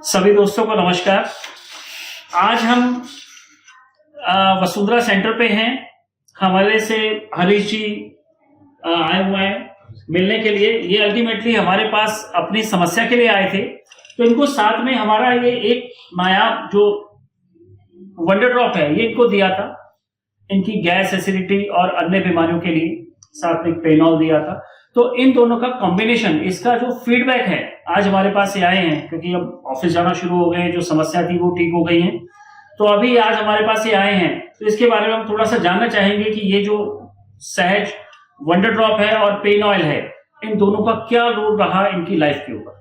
सभी दोस्तों को नमस्कार। आज हम वसुंधरा सेंटर पे हैं। हमारे से हरीश जी आए हुए हैं मिलने के लिए। ये अल्टीमेटली हमारे पास अपनी समस्या के लिए आए थे, तो इनको साथ में हमारा ये एक नायाब जो वंडर ड्रॉप है ये इनको दिया था, इनकी गैस एसिडिटी और अन्य बीमारियों के लिए। साथ में पेनॉल दिया था। तो इन दोनों का कॉम्बिनेशन, इसका जो फीडबैक है, आज हमारे पास ये आए हैं क्योंकि अब ऑफिस जाना शुरू हो गए, जो समस्या थी वो ठीक हो गई है। तो अभी आज हमारे पास ये आए हैं, तो इसके बारे में हम थोड़ा सा जानना चाहेंगे कि ये जो सहज वंडर ड्रॉप है और पेन ऑयल है, इन दोनों का क्या रोल रहा इनकी लाइफ के ऊपर।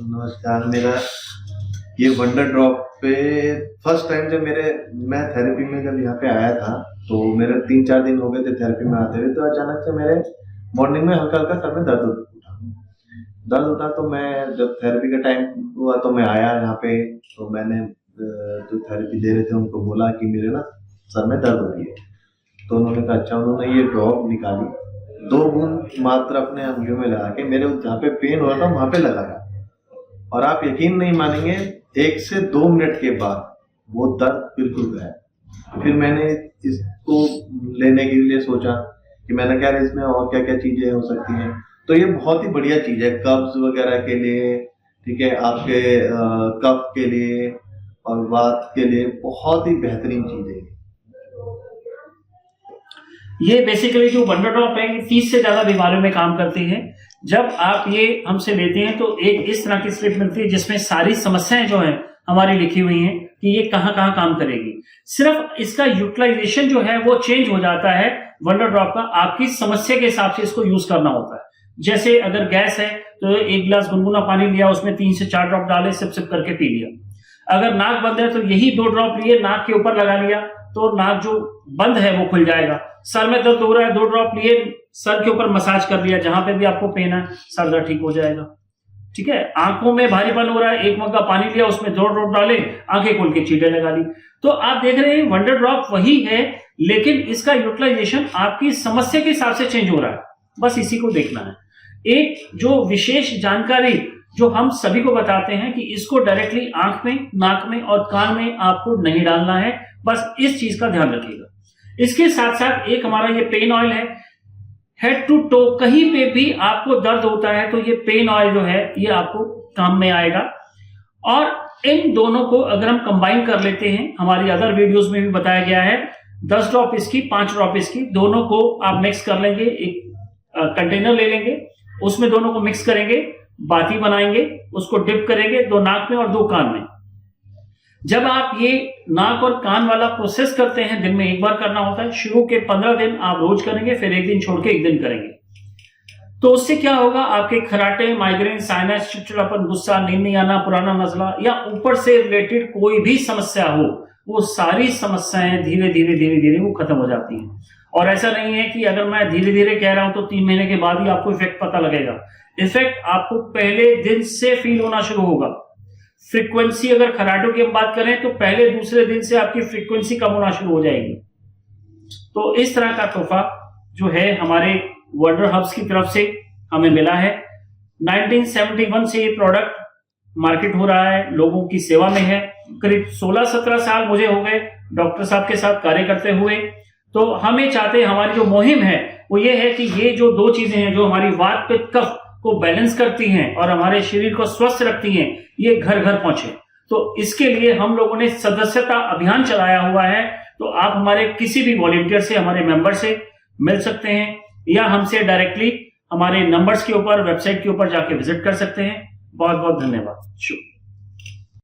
नमस्कार। मेरा ये वंडर ड्रॉप पे फर्स्ट टाइम जब मैं थेरेपी में जब यहाँ पे आया था, तो मेरे 3-4 दिन हो गए थे थेरेपी में आते हुए। तो अचानक से मेरे मॉर्निंग में हल्का हल्का सर में दर्द उठा। तो मैं जब थेरेपी का टाइम हुआ तो मैं आया यहाँ पे। तो मैंने जो थेरेपी दे रहे थे उनको बोला कि मेरे ना सर में दर्द हो रही है। तो उन्होंने कहा अच्छा। उन्होंने ये ड्रॉप निकाली, 2 बूंद मात्र अपने अंगुलियों में लगा के मेरे जहाँ पे पेन हो रहा था वहां पे लगाया, और आप यकीन नहीं मानेंगे 1 से 2 मिनट के बाद वो दर्द बिल्कुल गया। फिर मैंने इसको लेने के लिए सोचा कि मैंने क्या इसमें और क्या क्या चीजें हो सकती हैं। तो ये बहुत ही बढ़िया चीज है कब्ज वगैरह के लिए, ठीक है, आपके कफ के लिए और वात के लिए बहुत ही बेहतरीन चीज है। ये बेसिकली जो वंडर ड्रॉप है ये 30 से ज्यादा बीमारियों में काम करती है। जब आप ये हमसे लेते हैं तो एक इस तरह की स्लिप मिलती है जिसमें सारी समस्याएं जो है हमारी लिखी हुई हैं कि ये कहां कहां काम करेगी। सिर्फ इसका यूटिलाइजेशन जो है वो चेंज हो जाता है वंडर ड्रॉप का। आपकी समस्या के हिसाब से इसको यूज करना होता है। जैसे अगर गैस है तो 1 गिलास गुनगुना पानी लिया, उसमें 3 से 4 ड्रॉप डाले, सिप सिप करके पी लिया। अगर नाक बंद है तो यही 2 ड्रॉप लिए, नाक के ऊपर लगा लिया, तो नाक जो बंद है वो खुल जाएगा। सर में दर्द हो रहा है, 2 ड्रॉप लिए, सर के ऊपर मसाज कर लिया, जहां पे भी आपको पेन है सर दर्द ठीक हो जाएगा। ठीक है। आंखों में भारीपन हो रहा है, 1 मग्गा पानी लिया, उसमें 2 ड्रॉप डाले, आंखें खोल के चीटें लगा ली। तो आप देख रहे हैं वंडर ड्रॉप वही है, लेकिन इसका यूटिलाइजेशन आपकी समस्या के हिसाब से चेंज हो रहा है। बस इसी को देखना है। एक जो विशेष जानकारी जो हम सभी को बताते हैं कि इसको डायरेक्टली आंख में, नाक में और कान में आपको नहीं डालना है। बस इस चीज का ध्यान रखिएगा। इसके साथ साथ एक हमारा ये पेन ऑयल है। हेड टू टो कहीं पे भी आपको दर्द होता है तो ये पेन ऑयल जो है ये आपको काम में आएगा। और इन दोनों को अगर हम कंबाइन कर लेते हैं, हमारी अदर वीडियोस में भी बताया गया है, 10 ड्रॉप इसकी, 5 ड्रॉप इसकी, दोनों को आप मिक्स कर लेंगे। एक कंटेनर ले लेंगे, उसमें दोनों को मिक्स करेंगे, बाती बनाएंगे, उसको डिप करेंगे 2 नाक में और 2 कान में। जब आप ये नाक और कान वाला प्रोसेस करते हैं, दिन में 1 बार करना होता है। शुरू के 15 दिन आप रोज करेंगे, फिर 1 दिन छोड़ के 1 दिन करेंगे। तो उससे क्या होगा, आपके खराटे, माइग्रेन, साइनस, चिड़चिड़ापन, गुस्सा, नींद नहीं आना, पुराना नजला या ऊपर से रिलेटेड कोई भी समस्या हो, वो सारी समस्याएं धीरे धीरे वो खत्म हो जाती हैं। और ऐसा नहीं है कि अगर मैं धीरे धीरे कह रहा हूं तो 3 महीने के बाद ही आपको इफेक्ट पता लगेगा। इफेक्ट आपको पहले दिन से फील होना शुरू होगा। फ्रीक्वेंसी, अगर खराटों की हम बात करें तो पहले दूसरे दिन से आपकी फ्रीक्वेंसी कम होना शुरू हो जाएगी। तो इस तरह का तोहफा जो है हमारे वंडर हब्स की तरफ से हमें मिला है। 1971 से ये प्रोडक्ट मार्केट हो रहा है, लोगों की सेवा में है। करीब 16-17 साल मुझे हो गए डॉक्टर साहब के साथ कार्य करते हुए। तो हम ये चाहते हैं, हमारी जो मुहिम है वो ये है कि ये जो 2 चीजें हैं जो हमारी वात पित्त कफ को बैलेंस करती हैं और हमारे शरीर को स्वस्थ रखती हैं, ये घर घर पहुंचे। तो इसके लिए हम लोगों ने सदस्यता अभियान चलाया हुआ है। तो आप हमारे किसी भी वॉलंटियर से, हमारे मेंबर से मिल सकते हैं या हमसे डायरेक्टली हमारे नंबर्स के ऊपर, वेबसाइट के ऊपर जाके विजिट कर सकते हैं। बहुत बहुत धन्यवाद। शुभ।